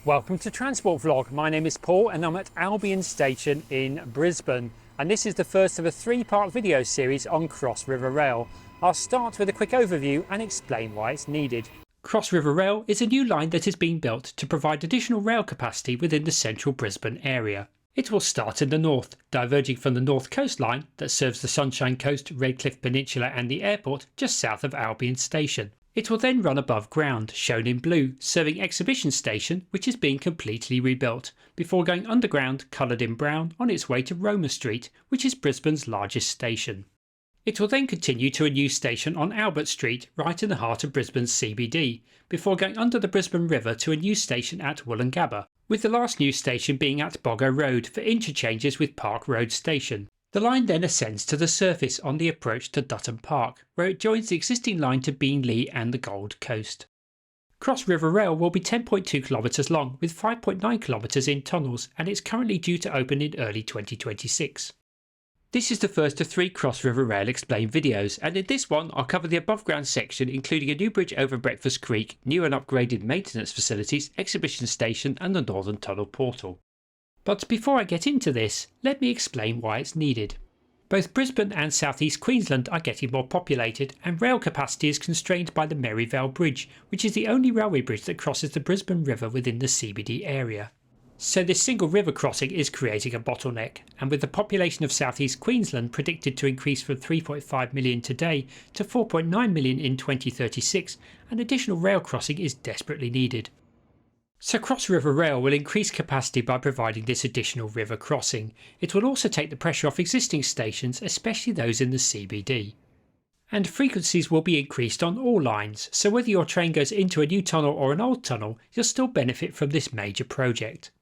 Welcome to Transport Vlog. My name is Paul and I'm at Albion Station in Brisbane, and this is the first of a three-part video series on Cross River Rail. I'll start with a quick overview and explain why it's needed. Cross River Rail is a new line that is being built to provide additional rail capacity within the central Brisbane area. It will start in the north, diverging from the North Coast Line that serves the Sunshine Coast, Redcliffe Peninsula and the airport just south of Albion Station. It will then run above ground, shown in blue, serving Exhibition Station, which is being completely rebuilt, before going underground, coloured in brown, on its way to Roma Street, which is Brisbane's largest station. It will then continue to a new station on Albert Street, right in the heart of Brisbane's CBD, before going under the Brisbane River to a new station at Wollongabba, with the last new station being at Boggo Road for interchanges with Park Road Station. The line then ascends to the surface on the approach to Dutton Park, where it joins the existing line to Beenleigh and the Gold Coast. Cross River Rail will be 10.2 km long with 5.9 km in tunnels, and it's currently due to open in early 2026. This is the first of 3 Cross River Rail Explained videos, and in this one I'll cover the above ground section, including a new bridge over Breakfast Creek, new and upgraded maintenance facilities, Exhibition Station and the Northern Tunnel Portal. But before I get into this, let me explain why it's needed. Both Brisbane and South East Queensland are getting more populated, and rail capacity is constrained by the Merivale Bridge, which is the only railway bridge that crosses the Brisbane River within the CBD area. So this single river crossing is creating a bottleneck, and with the population of South East Queensland predicted to increase from 3.5 million today to 4.9 million in 2036, an additional rail crossing is desperately needed. So Cross River Rail will increase capacity by providing this additional river crossing. It will also take the pressure off existing stations, especially those in the CBD. And frequencies will be increased on all lines, so whether your train goes into a new tunnel or an old tunnel, you'll still benefit from this major project.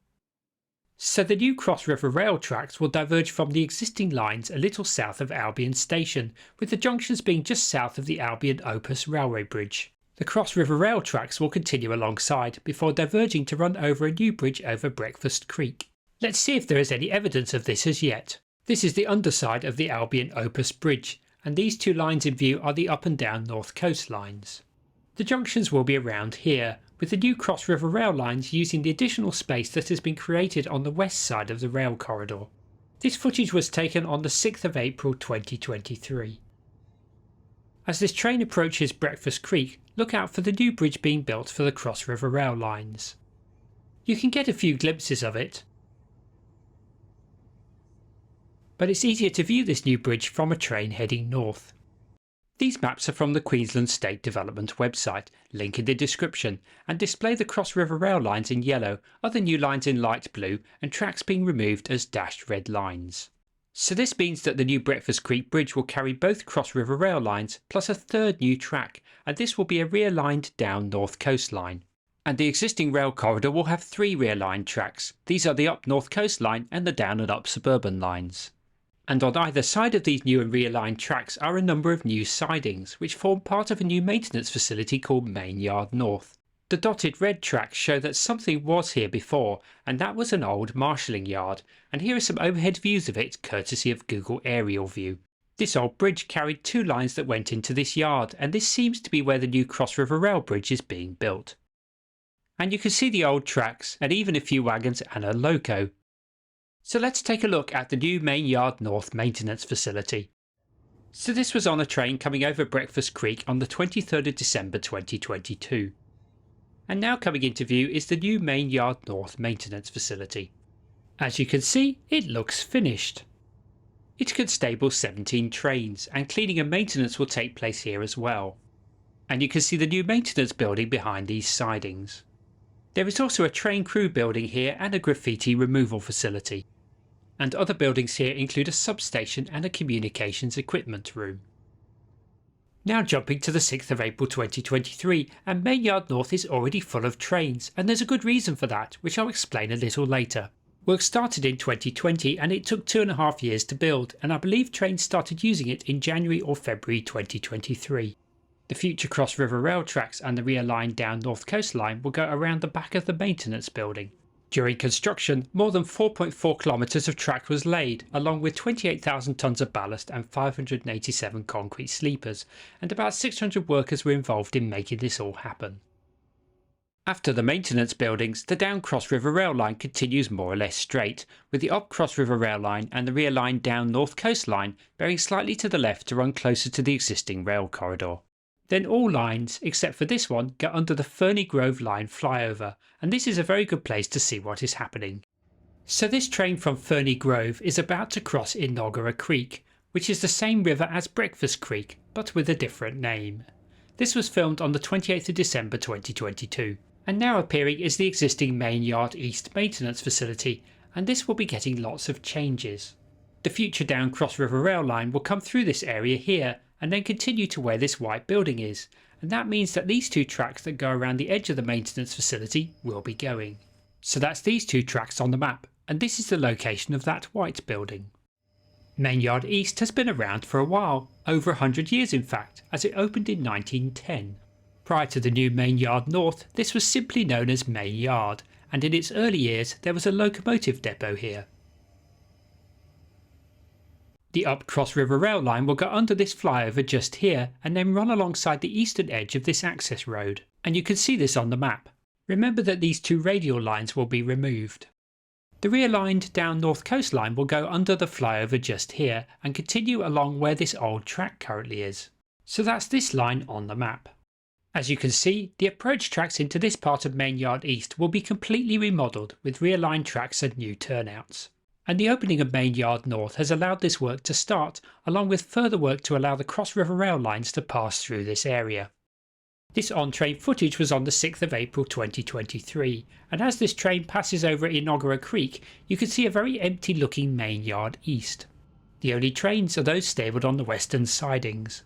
So the new Cross River Rail tracks will diverge from the existing lines a little south of Albion Station, with the junctions being just south of the Albion Opus Railway Bridge. The Cross River Rail tracks will continue alongside, before diverging to run over a new bridge over Breakfast Creek. Let's see if there is any evidence of this as yet. This is the underside of the Albion Opus Bridge, and these 2 lines in view are the up and down North Coast lines. The junctions will be around here, with the new Cross River Rail lines using the additional space that has been created on the west side of the rail corridor. This footage was taken on the 6th of April 2023. As this train approaches Breakfast Creek, look out for the new bridge being built for the Cross River Rail lines. You can get a few glimpses of it, but it's easier to view this new bridge from a train heading north. These maps are from the Queensland State Development website, link in the description, and display the Cross River Rail lines in yellow, other new lines in light blue, and tracks being removed as dashed red lines. So this means that the new Breakfast Creek Bridge will carry both Cross River Rail lines plus a third new track, and this will be a rear-lined down North Coast line. And the existing rail corridor will have 3 rear-lined tracks. These are the up North Coast line and the down and up suburban lines. And on either side of these new and rear-lined tracks are a number of new sidings, which form part of a new maintenance facility called Mayne Yard North. The dotted red tracks show that something was here before, and that was an old marshalling yard, and here are some overhead views of it courtesy of Google Aerial View. This old bridge carried 2 lines that went into this yard, and this seems to be where the new Cross River Rail Bridge is being built. And you can see the old tracks, and even a few wagons and a loco. So let's take a look at the new Mayne Yard North maintenance facility. So this was on a train coming over Breakfast Creek on the 23rd of December 2022. And now coming into view is the new Mayne Yard North maintenance facility. As you can see, it looks finished. It could stable 17 trains, and cleaning and maintenance will take place here as well. And you can see the new maintenance building behind these sidings. There is also a train crew building here and a graffiti removal facility. And other buildings here include a substation and a communications equipment room. Now jumping to the 6th of April 2023, and Mayne Yard North is already full of trains, and there's a good reason for that, which I'll explain a little later. Work started in 2020 and it took 2.5 years to build, and I believe trains started using it in January or February 2023. The future Cross River Rail tracks and the rear line down North Coast line will go around the back of the maintenance building. During construction, more than 4.4 kilometres of track was laid, along with 28,000 tonnes of ballast and 587 concrete sleepers, and about 600 workers were involved in making this all happen. After the maintenance buildings, the down Cross River Rail line continues more or less straight, with the up Cross River Rail line and the rear line down North Coast line bearing slightly to the left to run closer to the existing rail corridor. Then all lines, except for this one, go under the Ferny Grove line flyover, and this is a very good place to see what is happening. So this train from Ferny Grove is about to cross Inoggera Creek, which is the same river as Breakfast Creek, but with a different name. This was filmed on the 28th of December 2022. And now appearing is the existing Mayne Yard East maintenance facility, and this will be getting lots of changes. The future down Cross River Rail line will come through this area here and then continue to where this white building is, and that means that these two tracks that go around the edge of the maintenance facility will be going. So that's these two tracks on the map, and this is the location of that white building. Mayne Yard East has been around for a while, over 100 years in fact, as it opened in 1910. Prior to the new Mayne Yard North, this was simply known as Mayne Yard, and in its early years there was a locomotive depot here. The up Cross River Rail line will go under this flyover just here and then run alongside the eastern edge of this access road, and you can see this on the map. Remember that these two radial lines will be removed. The rear lined down North Coast line will go under the flyover just here and continue along where this old track currently is. So that's this line on the map. As you can see, the approach tracks into this part of Mayne Yard East will be completely remodelled with rear line tracks and new turnouts. And the opening of Mayne Yard North has allowed this work to start, along with further work to allow the Cross River Rail lines to pass through this area. This on-train footage was on the 6th of April 2023, and as this train passes over Inoggera Creek, you can see a very empty looking Mayne Yard East. The only trains are those stabled on the western sidings.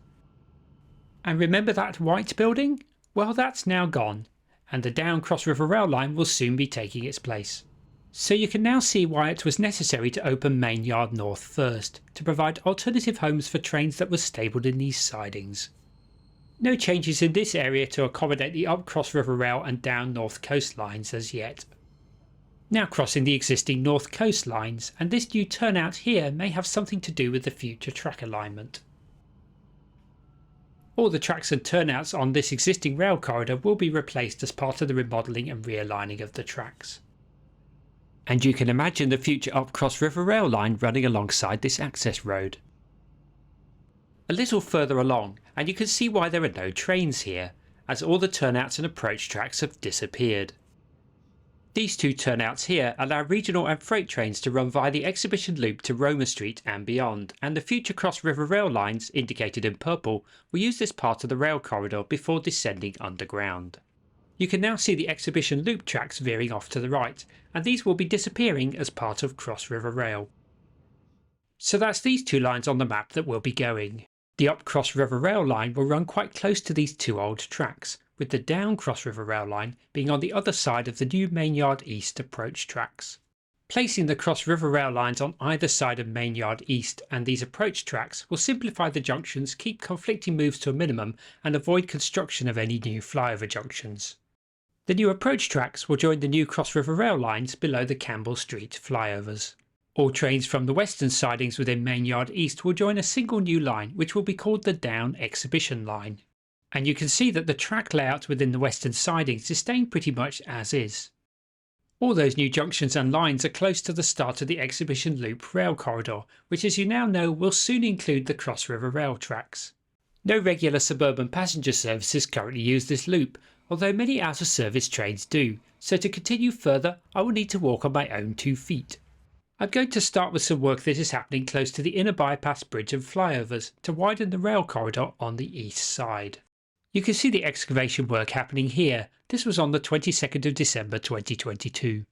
And remember that white building? Well, that's now gone, and the down Cross River Rail line will soon be taking its place. So you can now see why it was necessary to open Mayne Yard North first, to provide alternative homes for trains that were stabled in these sidings. No changes in this area to accommodate the up Cross River Rail and down North Coast lines as yet. Now crossing the existing North Coast lines, and this new turnout here may have something to do with the future track alignment. All the tracks and turnouts on this existing rail corridor will be replaced as part of the remodelling and realigning of the tracks. And you can imagine the future up Cross River Rail line running alongside this access road. A little further along, and you can see why there are no trains here, as all the turnouts and approach tracks have disappeared. These two turnouts here allow regional and freight trains to run via the exhibition loop to Roma Street and beyond, and the future Cross River Rail lines, indicated in purple, will use this part of the rail corridor before descending underground. You can now see the exhibition loop tracks veering off to the right, and these will be disappearing as part of Cross River Rail. So that's these two lines on the map that will be going. The up Cross River Rail line will run quite close to these two old tracks, with the down Cross River Rail line being on the other side of the new Mayne Yard East approach tracks. Placing the Cross River Rail lines on either side of Mayne Yard East and these approach tracks will simplify the junctions, keep conflicting moves to a minimum, and avoid construction of any new flyover junctions. The new approach tracks will join the new Cross River Rail lines below the Campbell Street flyovers. All trains from the western sidings within Mayne Yard East will join a single new line, which will be called the Down Exhibition Line. And you can see that the track layout within the western sidings is staying pretty much as is. All those new junctions and lines are close to the start of the Exhibition Loop rail corridor, which as you now know will soon include the Cross River Rail tracks. No regular suburban passenger services currently use this loop, although many out of service trains do, so to continue further I will need to walk on my own 2 feet. I'm going to start with some work that is happening close to the inner bypass bridge and flyovers to widen the rail corridor on the east side. You can see the excavation work happening here. This was on the 22nd of December 2022.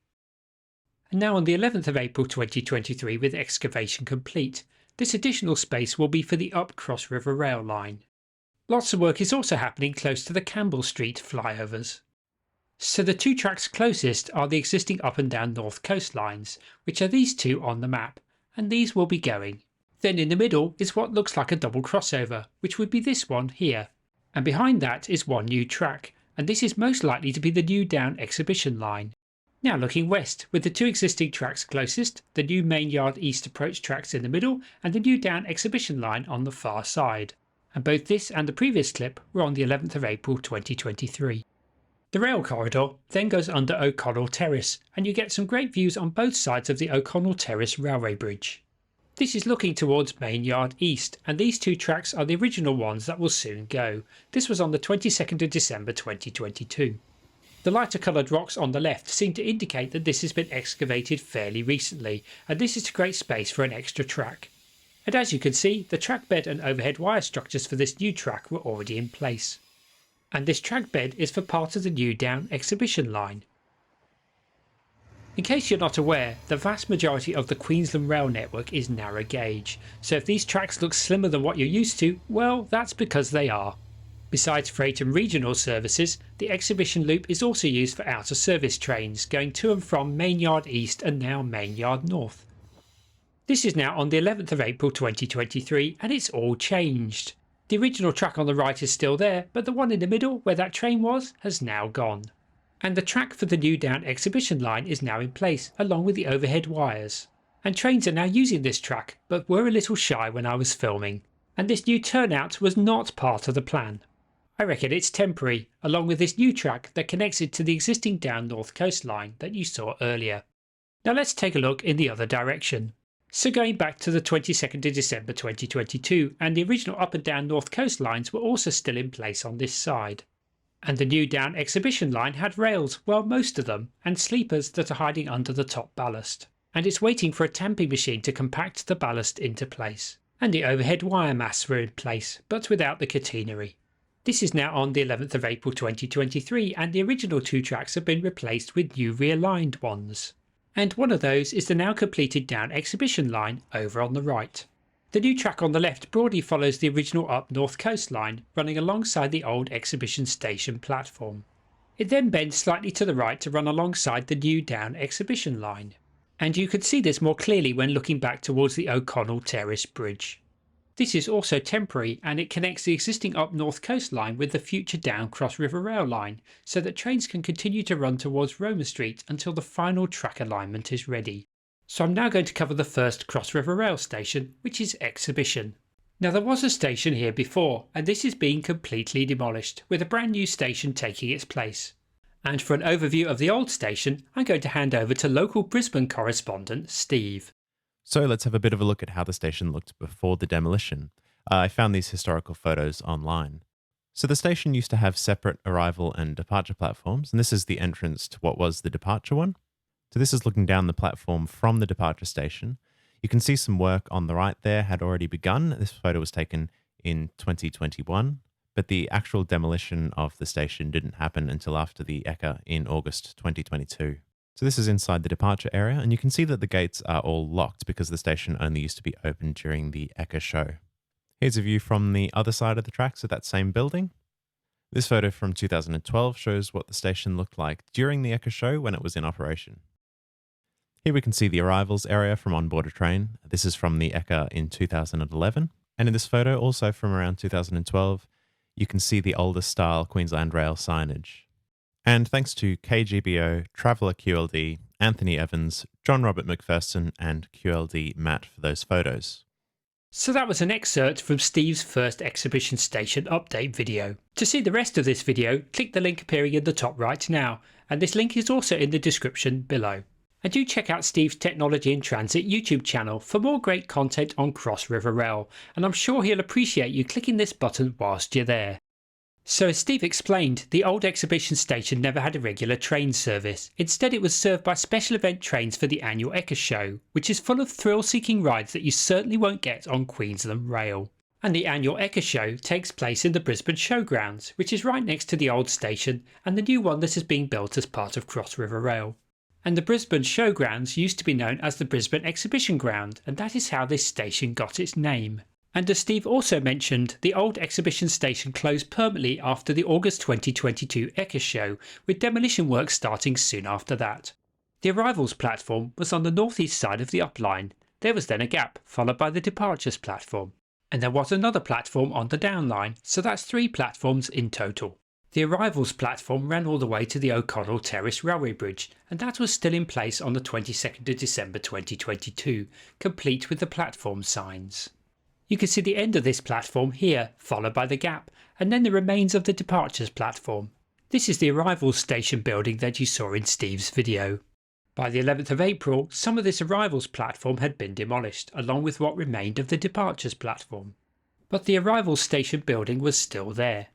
And now on the 11th of April 2023, with excavation complete, this additional space will be for the up Cross River Rail line. Lots of work is also happening close to the Campbell Street flyovers. So the two tracks closest are the existing up and down North Coast lines, which are these two on the map, and these will be going. Then in the middle is what looks like a double crossover, which would be this one here. And behind that is one new track, and this is most likely to be the new down exhibition line. Now looking west, with the two existing tracks closest, the new Mayne Yard East approach tracks in the middle and the new down exhibition line on the far side. And both this and the previous clip were on the 11th of April 2023. The rail corridor then goes under O'Connell Terrace, and you get some great views on both sides of the O'Connell Terrace railway bridge. This is looking towards Mayne Yard East, and these two tracks are the original ones that will soon go. This was on the 22nd of December 2022. The lighter coloured rocks on the left seem to indicate that this has been excavated fairly recently, and this is to create space for an extra track. And as you can see, the track bed and overhead wire structures for this new track were already in place. And this track bed is for part of the new down exhibition line. In case you're not aware, the vast majority of the Queensland rail network is narrow gauge, so if these tracks look slimmer than what you're used to, well, that's because they are. Besides freight and regional services, the exhibition loop is also used for outer service trains going to and from Mayne Yard East and now Mayne Yard North. This is now on the 11th of April 2023 and it's all changed. The original track on the right is still there, but the one in the middle where that train was has now gone. And the track for the new down exhibition line is now in place along with the overhead wires. And trains are now using this track, but were a little shy when I was filming. And this new turnout was not part of the plan. I reckon it's temporary, along with this new track that connects it to the existing down north coastline that you saw earlier. Now let's take a look in the other direction. So going back to the 22nd of December 2022, and the original up and down north coastlines were also still in place on this side. And the new down exhibition line had rails, well most of them, and sleepers that are hiding under the top ballast. And it's waiting for a tamping machine to compact the ballast into place. And the overhead wire masts were in place, but without the catenary. This is now on the 11th of April 2023 and the original two tracks have been replaced with new realigned ones. And one of those is the now completed down exhibition line over on the right. The new track on the left broadly follows the original up north coastline running alongside the old exhibition station platform. It then bends slightly to the right to run alongside the new down exhibition line. And you can see this more clearly when looking back towards the O'Connell Terrace Bridge. This is also temporary and it connects the existing up north coastline with the future down Cross River Rail line so that trains can continue to run towards Roma Street until the final track alignment is ready. So I'm now going to cover the first Cross River Rail station, which is Exhibition. Now there was a station here before and this is being completely demolished with a brand new station taking its place. And for an overview of the old station, I'm going to hand over to local Brisbane correspondent Steve. So let's have a bit of a look at how the station looked before the demolition. I found these historical photos online. So the station used to have separate arrival and departure platforms, and this is the entrance to what was the departure one. So this is looking down the platform from the departure station. You can see some work on the right there had already begun. This photo was taken in 2021, but the actual demolition of the station didn't happen until after the ECA in August 2022. So this is inside the departure area, and you can see that the gates are all locked because the station only used to be open during the ECA show. Here's a view from the other side of the tracks of that same building. This photo from 2012 shows what the station looked like during the ECA show when it was in operation. Here we can see the arrivals area from on board a train. This is from the ECA in 2011. And in this photo, also from around 2012, you can see the older style Queensland Rail signage. And thanks to KGBO, Traveller QLD, Anthony Evans, John Robert McPherson and QLD Matt for those photos. So that was an excerpt from Steve's first exhibition station update video. To see the rest of this video, click the link appearing in the top right now, and this link is also in the description below. And do check out Steve's Technology in Transit YouTube channel for more great content on Cross River Rail, and I'm sure he'll appreciate you clicking this button whilst you're there. So as Steve explained, the old exhibition station never had a regular train service. Instead it was served by special event trains for the annual ECA show, which is full of thrill-seeking rides that you certainly won't get on Queensland Rail. And the annual ECA show takes place in the Brisbane Showgrounds, which is right next to the old station and the new one that is being built as part of Cross River Rail. And the Brisbane Showgrounds used to be known as the Brisbane Exhibition Ground, and that is how this station got its name. And as Steve also mentioned, the old exhibition station closed permanently after the August 2022 ECA show, with demolition work starting soon after that. The arrivals platform was on the northeast side of the up line. There was then a gap, followed by the departures platform. And there was another platform on the down line, so that's 3 platforms in total. The arrivals platform ran all the way to the O'Connell Terrace Railway Bridge, and that was still in place on the 22nd of December 2022, complete with the platform signs. You can see the end of this platform here, followed by the gap, and then the remains of the departures platform. This is the arrival station building that you saw in Steve's video. By the 11th of April, some of this arrivals platform had been demolished, along with what remained of the departures platform. But the arrivals station building was still there.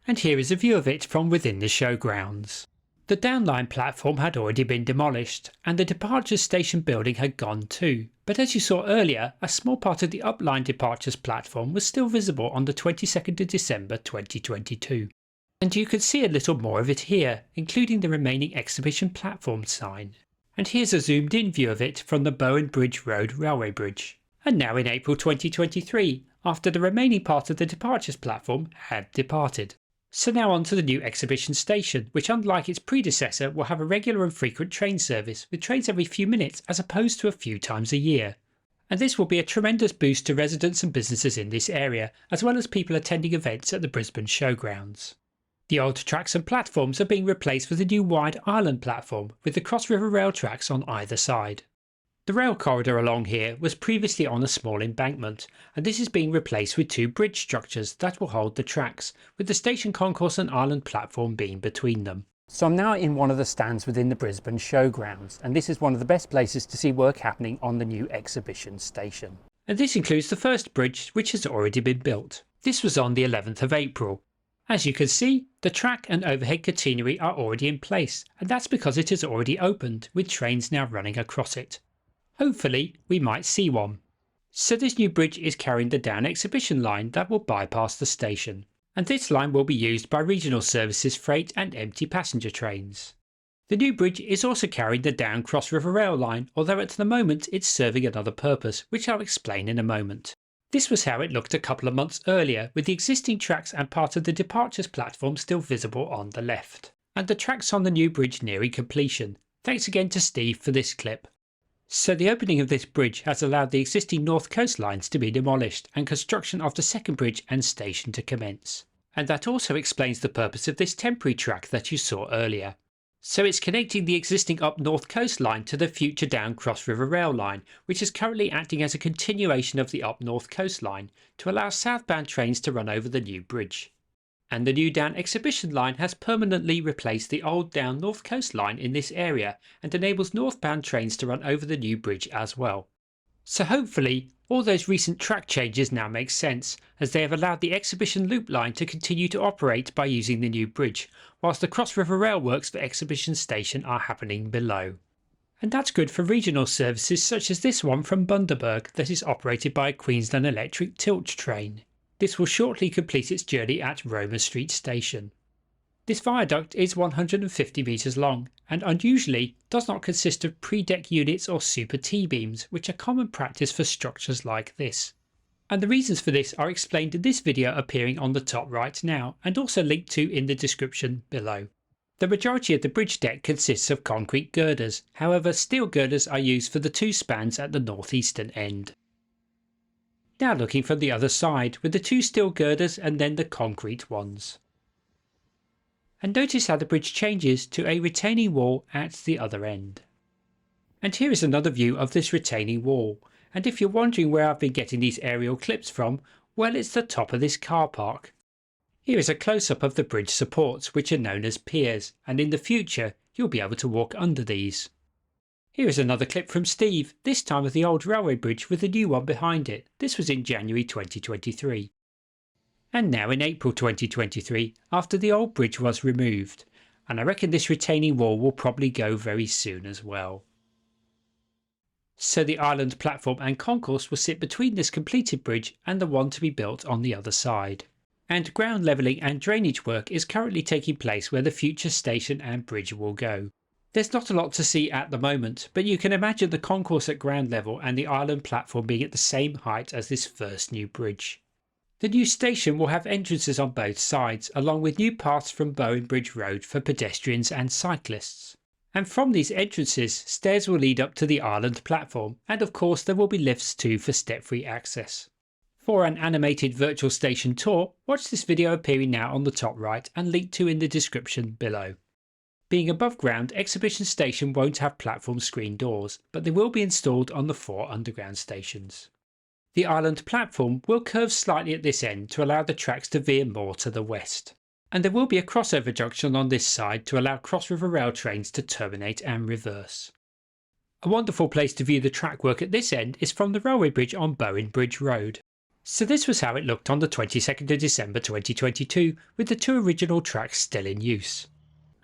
And here is a view of it from within the showgrounds. The downline platform had already been demolished, and the departures station building had gone too, but as you saw earlier, a small part of the upline departures platform was still visible on the 22nd of December 2022. And you can see a little more of it here, including the remaining exhibition platform sign. And here's a zoomed in view of it from the Bowen Bridge Road railway bridge. And now in April 2023, after the remaining part of the departures platform had departed. So now on to the new exhibition station, which unlike its predecessor will have a regular and frequent train service, with trains every few minutes as opposed to a few times a year. And this will be a tremendous boost to residents and businesses in this area, as well as people attending events at the Brisbane Showgrounds. The old tracks and platforms are being replaced with a new wide island platform with the Cross River Rail tracks on either side. The rail corridor along here was previously on a small embankment, and this is being replaced with two bridge structures that will hold the tracks, with the station concourse and island platform being between them. So I'm now in one of the stands within the Brisbane Showgrounds, and this is one of the best places to see work happening on the new exhibition station. And this includes the first bridge, which has already been built. This was on the 11th of April. As you can see, the track and overhead catenary are already in place, and that's because it has already opened, with trains now running across it. Hopefully we might see one. So this new bridge is carrying the down exhibition line that will bypass the station, and this line will be used by regional services, freight and empty passenger trains. The new bridge is also carrying the down Cross River Rail line, although at the moment it's serving another purpose, which I'll explain in a moment. This was how it looked a couple of months earlier, with the existing tracks and part of the departures platform still visible on the left, and the tracks on the new bridge nearing completion. Thanks again to Steve for this clip. So the opening of this bridge has allowed the existing north coast lines to be demolished and construction of the second bridge and station to commence. And that also explains the purpose of this temporary track that you saw earlier. So it's connecting the existing up north coast line to the future down Cross River Rail line, which is currently acting as a continuation of the up north coast line to allow southbound trains to run over the new bridge. And the new down exhibition line has permanently replaced the old down north coast line in this area and enables northbound trains to run over the new bridge as well. So hopefully all those recent track changes now make sense, as they have allowed the exhibition loop line to continue to operate by using the new bridge, whilst the Cross River Rail works for exhibition station are happening below. And that's good for regional services such as this one from Bundaberg that is operated by a Queensland Electric tilt train. This will shortly complete its journey at Roma Street Station. This viaduct is 150 metres long and unusually does not consist of pre-deck units or super T-beams, which are common practice for structures like this. And the reasons for this are explained in this video appearing on the top right now and also linked to in the description below. The majority of the bridge deck consists of concrete girders, however steel girders are used for the two spans at the northeastern end. Now looking from the other side with the two steel girders and then the concrete ones. And notice how the bridge changes to a retaining wall at the other end. And here is another view of this retaining wall, and if you're wondering where I've been getting these aerial clips from, well, it's the top of this car park. Here is a close-up of the bridge supports, which are known as piers, and in the future you'll be able to walk under these. Here is another clip from Steve, this time of the old railway bridge with the new one behind it. This was in January 2023. And now in April 2023, after the old bridge was removed, and I reckon this retaining wall will probably go very soon as well. So the island platform and concourse will sit between this completed bridge and the one to be built on the other side. And ground levelling and drainage work is currently taking place where the future station and bridge will go. There's not a lot to see at the moment, but you can imagine the concourse at ground level and the island platform being at the same height as this first new bridge. The new station will have entrances on both sides, along with new paths from Bowen Bridge Road for pedestrians and cyclists. And from these entrances, stairs will lead up to the island platform, and of course there will be lifts too for step-free access. For an animated virtual station tour, watch this video appearing now on the top right and linked to in the description below. Being above ground, Exhibition Station won't have platform screen doors, but they will be installed on the 4 underground stations. The island platform will curve slightly at this end to allow the tracks to veer more to the west. And there will be a crossover junction on this side to allow Cross River Rail trains to terminate and reverse. A wonderful place to view the track work at this end is from the railway bridge on Bowen Bridge Road. So this was how it looked on the 22nd of December 2022 with the two original tracks still in use.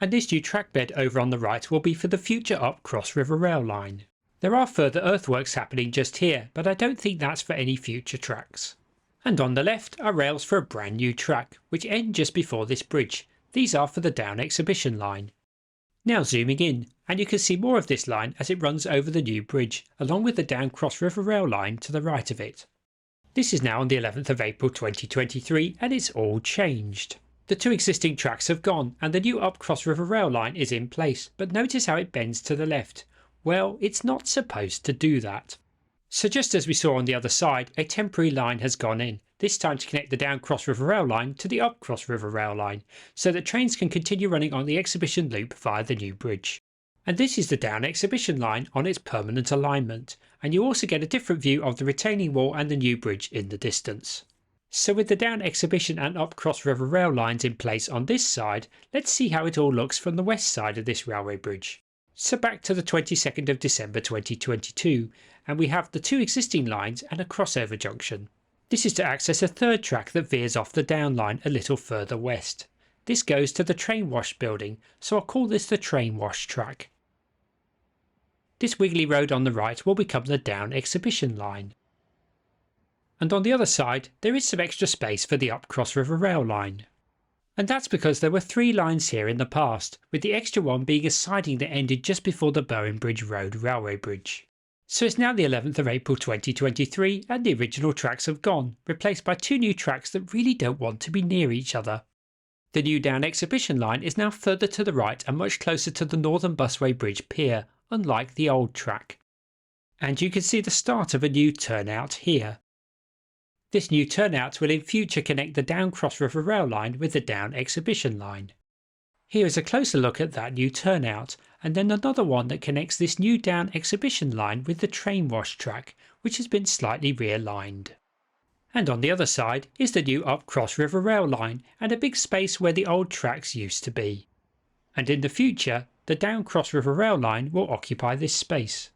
And this new track bed over on the right will be for the future up Cross River Rail line. There are further earthworks happening just here, but I don't think that's for any future tracks. And on the left are rails for a brand new track, which end just before this bridge. These are for the Down Exhibition line. Now zooming in, and you can see more of this line as it runs over the new bridge, along with the Down Cross River Rail line to the right of it. This is now on the 11th of April 2023 and it's all changed. The two existing tracks have gone and the new up Cross River Rail line is in place, but notice how it bends to the left. Well, it's not supposed to do that. So just as we saw on the other side, a temporary line has gone in, this time to connect the Down Cross River Rail line to the up Cross River Rail line, so that trains can continue running on the exhibition loop via the new bridge. And this is the Down Exhibition line on its permanent alignment, and you also get a different view of the retaining wall and the new bridge in the distance. So with the Down Exhibition and up Cross River Rail lines in place on this side, let's see how it all looks from the west side of this railway bridge. So back to the 22nd of December 2022, and we have the two existing lines and a crossover junction. This is to access a third track that veers off the down line a little further west. This goes to the train wash building, so I'll call this the train wash track. This wiggly road on the right will become the Down Exhibition line. And on the other side there is some extra space for the up Cross River Rail line. And that's because there were three lines here in the past, with the extra one being a siding that ended just before the Bowen Bridge Road railway bridge. So it's now the 11th of April 2023 and the original tracks have gone, replaced by two new tracks that really don't want to be near each other. The new Down Exhibition line is now further to the right and much closer to the Northern Busway Bridge pier, unlike the old track. And you can see the start of a new turnout here. This new turnout will in future connect the Down Cross River Rail line with the Down Exhibition line. Here is a closer look at that new turnout, and then another one that connects this new Down Exhibition line with the train wash track, which has been slightly realigned. And on the other side is the new up Cross River Rail line and a big space where the old tracks used to be. And in the future, the Down Cross River Rail line will occupy this space.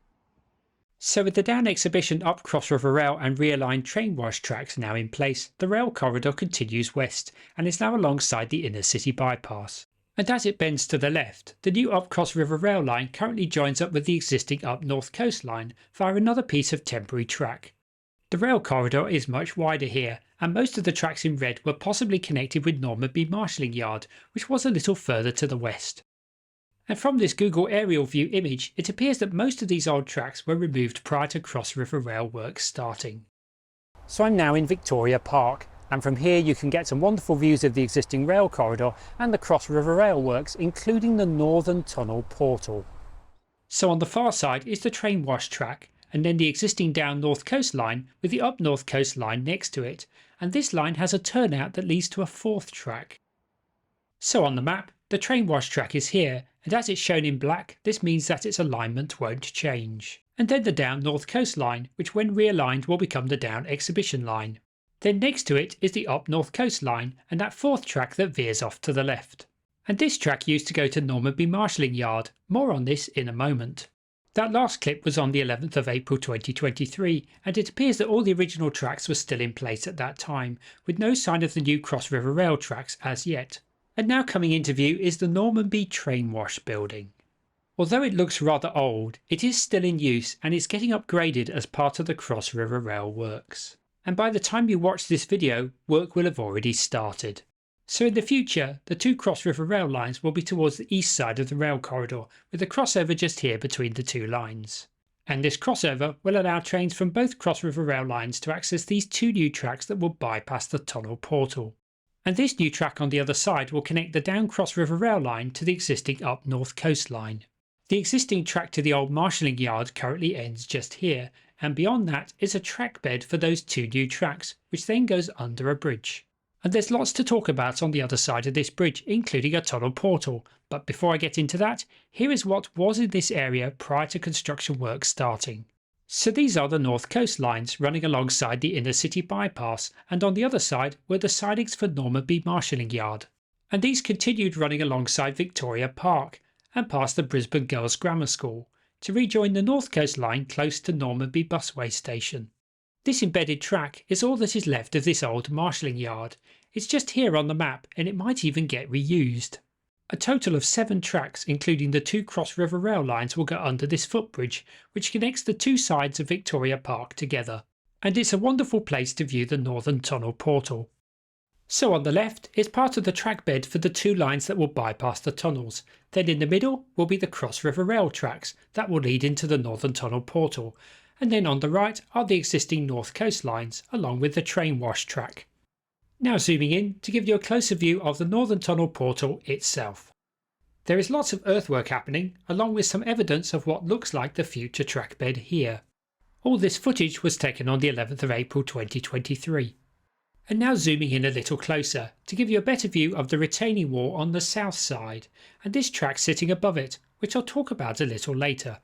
So with the Down Exhibition up Cross River Rail and realigned train wash tracks now in place, the rail corridor continues west and is now alongside the inner city bypass. And as it bends to the left, the new up Cross River Rail line currently joins up with the existing up North Coast line via another piece of temporary track. The rail corridor is much wider here, and most of the tracks in red were possibly connected with Mayne Marshalling Yard, which was a little further to the west. And from this Google aerial view image, it appears that most of these old tracks were removed prior to Cross River Rail works starting. So I'm now in Victoria Park, and from here you can get some wonderful views of the existing rail corridor and the Cross River Rail works, including the Northern Tunnel portal. So on the far side is the train wash track, and then the existing Down North Coast line with the up North Coast line next to it, and this line has a turnout that leads to a fourth track. So on the map, the train wash track is here, and as it's shown in black, this means that its alignment won't change. And then the Down North Coast line, which when realigned will become the Down Exhibition line. Then next to it is the up North Coast line and that fourth track that veers off to the left. And this track used to go to Mayne Marshalling Yard, more on this in a moment. That last clip was on the 11th of April 2023, and it appears that all the original tracks were still in place at that time, with no sign of the new Cross River Rail tracks as yet. And now coming into view is the Normanby Train Wash building. Although it looks rather old, it is still in use and is getting upgraded as part of the Cross River Rail works. And by the time you watch this video, work will have already started. So in the future, the two Cross River Rail lines will be towards the east side of the rail corridor, with a crossover just here between the two lines. And this crossover will allow trains from both Cross River Rail lines to access these two new tracks that will bypass the tunnel portal. And this new track on the other side will connect the Down Cross River Rail line to the existing up North Coast line. The existing track to the old marshalling yard currently ends just here, and beyond that is a track bed for those two new tracks, which then goes under a bridge. And there's lots to talk about on the other side of this bridge, including a tunnel portal, but before I get into that, here is what was in this area prior to construction work starting. So these are the North Coast lines running alongside the inner city bypass, and on the other side were the sidings for Mayne Marshalling Yard. and these continued running alongside Victoria Park and past the Brisbane Girls Grammar School to rejoin the North Coast line close to Normanby Busway Station. This embedded track is all that is left of this old marshalling yard. It's just here on the map and it might even get reused. A total of 7 tracks including the 2 Cross River rail lines will go under this footbridge which connects the 2 sides of Victoria Park together. And it's a wonderful place to view the Northern Tunnel portal. So on the left is part of the track bed for the 2 lines that will bypass the tunnels. Then in the middle will be the Cross River rail tracks that will lead into the Northern Tunnel portal. And then on the right are the existing North Coast lines along with the train wash track. Now zooming in to give you a closer view of the Northern Tunnel portal itself. There is lots of earthwork happening along with some evidence of what looks like the future track bed here. All this footage was taken on the 11th of April 2023. And now zooming in a little closer to give you a better view of the retaining wall on the south side and this track sitting above it, which I'll talk about a little later.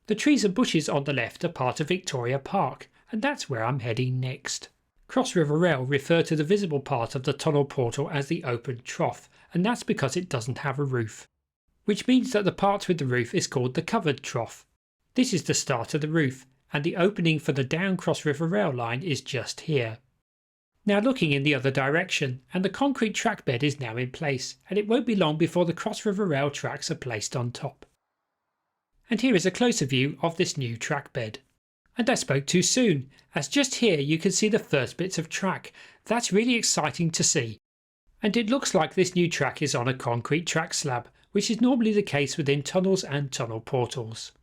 The trees and bushes on the left are part of Victoria Park and that's where I'm heading next. Cross River Rail refer to the visible part of the tunnel portal as the open trough, and that's because it doesn't have a roof. Which means that the part with the roof is called the covered trough. This is the start of the roof and the opening for the down Cross River Rail line is just here. Now looking in the other direction, and the concrete track bed is now in place and it won't be long before the Cross River Rail tracks are placed on top. And here is a closer view of this new track bed. And I spoke too soon, as just here you can see the first bits of track. That's really exciting to see. And it looks like this new track is on a concrete track slab, which is normally the case within tunnels and tunnel portals.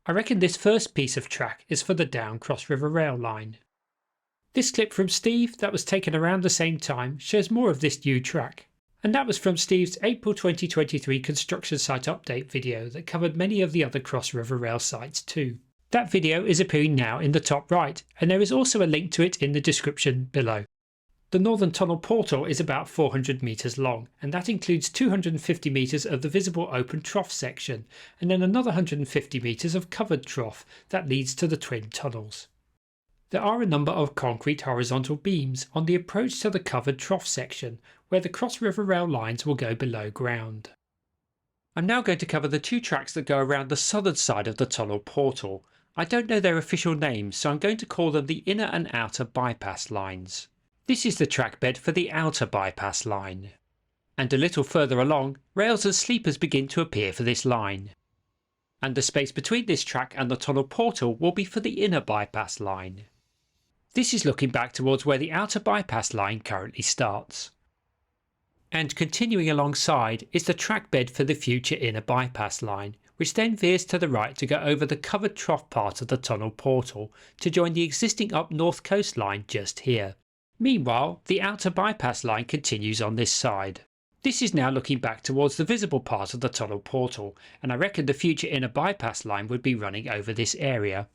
I reckon this first piece of track is for the down Cross River Rail line. This clip from Steve that was taken around the same time shows more of this new track. And that was from Steve's April 2023 construction site update video that covered many of the other Cross River Rail sites too. That video is appearing now in the top right and there is also a link to it in the description below. The Northern Tunnel portal is about 400 metres long and that includes 250 metres of the visible open trough section and then another 150 metres of covered trough that leads to the twin tunnels. There are a number of concrete horizontal beams on the approach to the covered trough section where the Cross River Rail lines will go below ground. I'm now going to cover the 2 tracks that go around the southern side of the tunnel portal. I don't know their official names so I'm going to call them the inner and outer bypass lines. This is the track bed for the outer bypass line. And a little further along, rails and sleepers begin to appear for this line. And the space between this track and the tunnel portal will be for the inner bypass line. This is looking back towards where the outer bypass line currently starts. And continuing alongside is the track bed for the future inner bypass line, which then veers to the right to go over the covered trough part of the tunnel portal to join the existing up North Coast line just here. Meanwhile, the outer bypass line continues on this side. This is now looking back towards the visible part of the tunnel portal, and I reckon the future inner bypass line would be running over this area.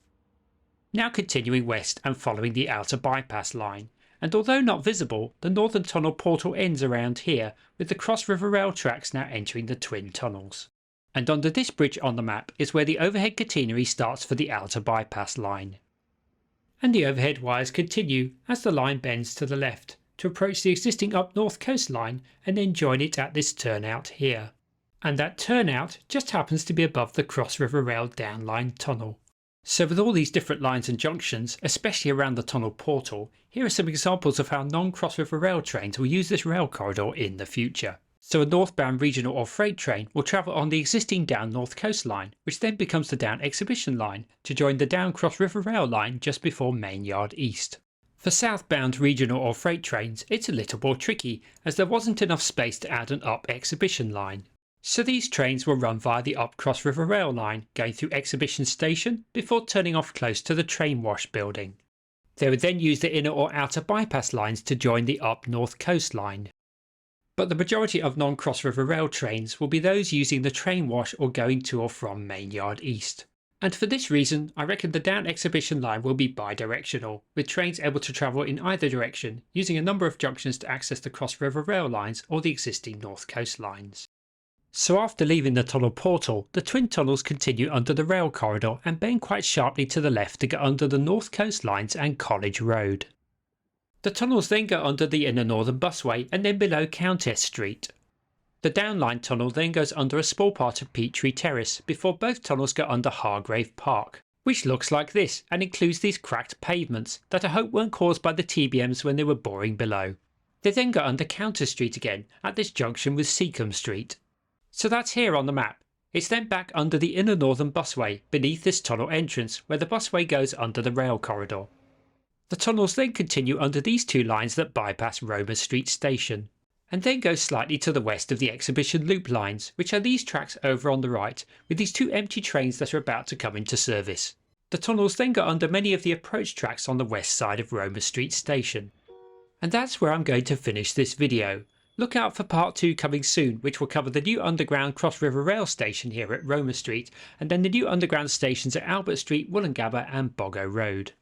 Now continuing west and following the outer bypass line, and although not visible, the Northern Tunnel portal ends around here with the Cross River Rail tracks now entering the twin tunnels. And under this bridge on the map is where the overhead catenary starts for the outer bypass line. And the overhead wires continue as the line bends to the left to approach the existing up North Coast line and then join it at this turnout here. And that turnout just happens to be above the Cross River Rail downline tunnel. So with all these different lines and junctions, especially around the tunnel portal, here are some examples of how non-Cross River Rail trains will use this rail corridor in the future. So a northbound regional or freight train will travel on the existing down North Coast line, which then becomes the down exhibition line to join the down Cross River Rail line just before Mayne Yard East. For southbound regional or freight trains, it's a little more tricky as there wasn't enough space to add an up exhibition line. So these trains will run via the up Cross River Rail line, going through Exhibition Station before turning off close to the train wash building. They would then use the inner or outer bypass lines to join the up North Coast line. But the majority of non-Cross River Rail trains will be those using the train wash or going to or from Mayne Yard East. And for this reason, I reckon the down exhibition line will be bi-directional, with trains able to travel in either direction, using a number of junctions to access the Cross River Rail lines or the existing North Coast lines. So after leaving the tunnel portal, the twin tunnels continue under the rail corridor and bend quite sharply to the left to go under the North Coast lines and College Road. The tunnels then go under the inner northern busway and then below Countess Street. The downline tunnel then goes under a small part of Peachtree Terrace before both tunnels go under Hargrave Park, which looks like this and includes these cracked pavements that I hope weren't caused by the TBMs when they were boring below. They then go under Counter Street again at this junction with Seacombe Street. So that's here on the map. It's then back under the Inner Northern Busway beneath this tunnel entrance where the busway goes under the rail corridor. The tunnels then continue under these two lines that bypass Roma Street Station, and then go slightly to the west of the Exhibition Loop lines, which are these tracks over on the right with these two empty trains that are about to come into service. The tunnels then go under many of the approach tracks on the west side of Roma Street Station. And that's where I'm going to finish this video. Look out for part 2 coming soon, which will cover the new underground Cross River Rail station here at Roma Street, and then the new underground stations at Albert Street, Woolloongabba and Boggo Road.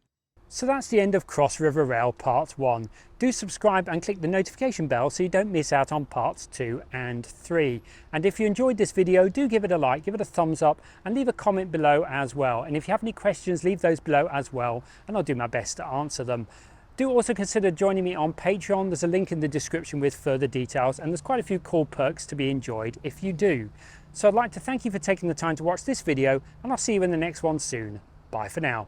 So that's the end of Cross River Rail Part 1. Do subscribe and click the notification bell so you don't miss out on Parts 2 and 3. And if you enjoyed this video, do give it a like, give it a thumbs up and leave a comment below as well. And if you have any questions, leave those below as well and I'll do my best to answer them. Do also consider joining me on Patreon. There's a link in the description with further details and there's quite a few cool perks to be enjoyed if you do. So I'd like to thank you for taking the time to watch this video and I'll see you in the next one soon. Bye for now.